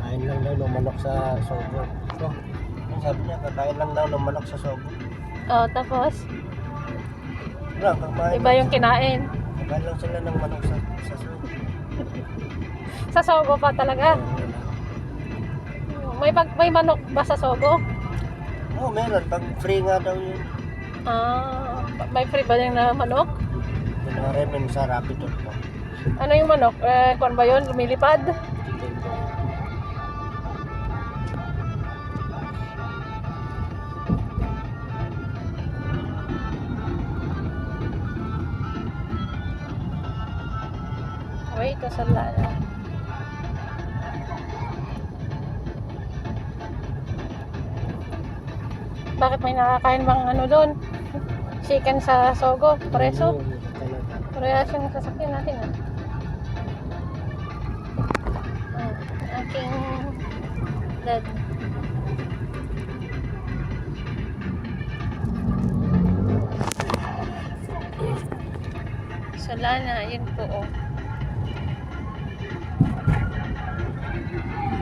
Kain lang daw ng manok sa Sogo. So, sabi niya, kakain lang daw ng manok sa Sogo. Oh, tapos, Wala, kakain. iba yung kinain. Kakain lang sila ng manok sa Sogo. Sa Sogo pa talaga. May manok ba sa Sogo? Oo, meron. Pag free nga daw yun. Ah, may free ba yung na manok? Pinaremen sa Rapidol po. Ano yung manok? Kung ba yun? Lumilipad? Chicken po. Wait, ito sa lana. Bakit may nakakain bang ano doon? Chicken sa Sogo, preso. Parehas yung sasakyan natin ah. Aking dad. Sa lana, yun po oh.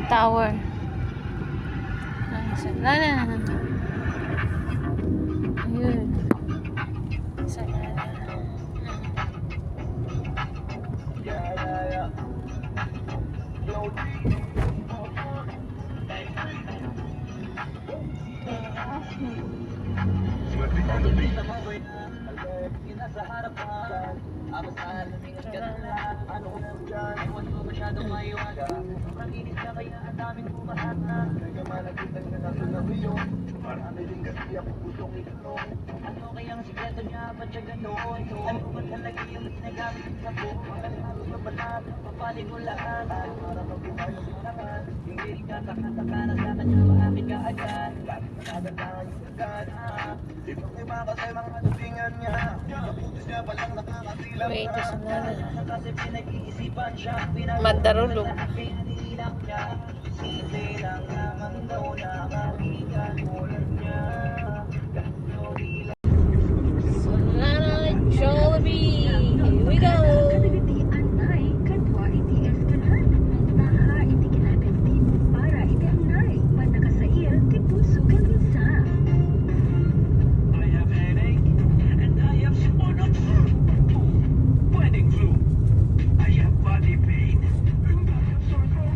Tower. Sa lana. Ayun. Sa lana. Nasa harapan, ako sa lumingat ka na. Ano ko nandyan, iwan mo masyadong maiwaga. Sobrang init ka kaya ang daming bumahat na. Kaya malagitan ka na tunawiyon. Marami rin kasi ako putong ito. Ano kayang sikreto niya, ba't siya ganoon? Ano ba talaga yung ginagamit sa buong? Magkakaroon sa balat, papali ko lahat. Para mabuhay ang lahat. Hindi rin ka nakataka na sa kanya, maamin ka agad. Nagandaan yung agad, Ibang iba kasi mga tubingan niya. Kaputis niya palang nakakasila. Wait, ito sa lana. Kasi pinag-iisipan siya. Mandarulog. Pinanilang niya. Isipin lang naman daw na kaibigan ulan niya. Lana Jollibee. Here we go. I have headache and I have stomach flu. Wedding flu. I have body pain and I have sore throat.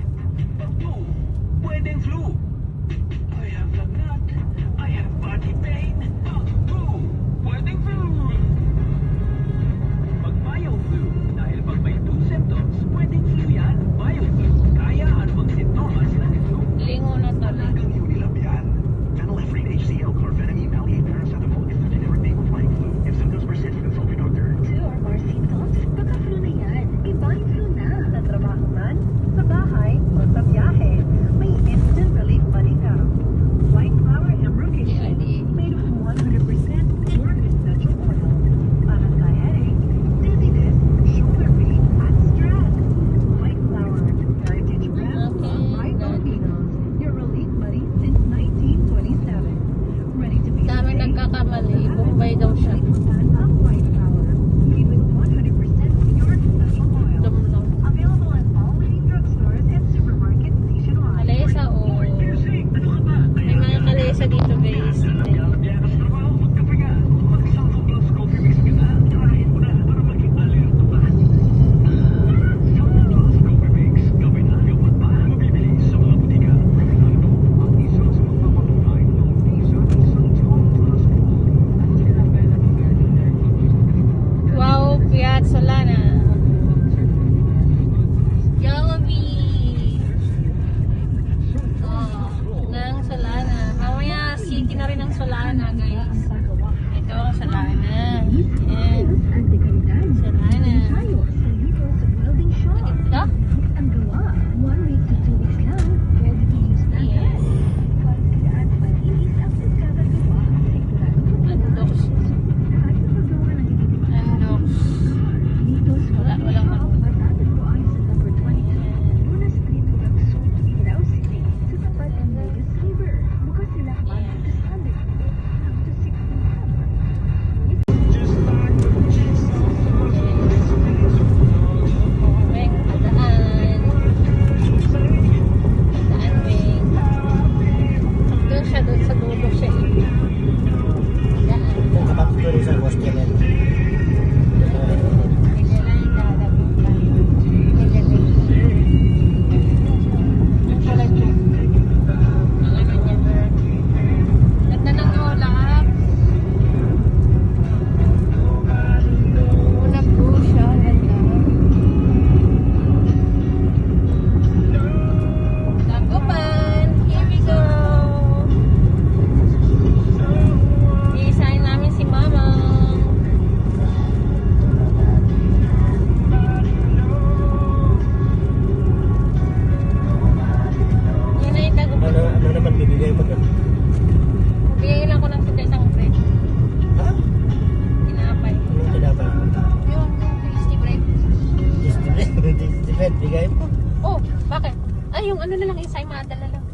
na lang, Ensaymada na lang.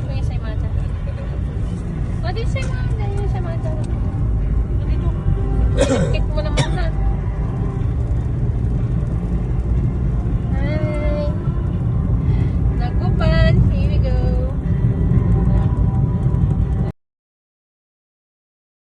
Yung Ensaymada. O, di Ensaymada, yung Ensaymada. O, dito. Kick mo naman na.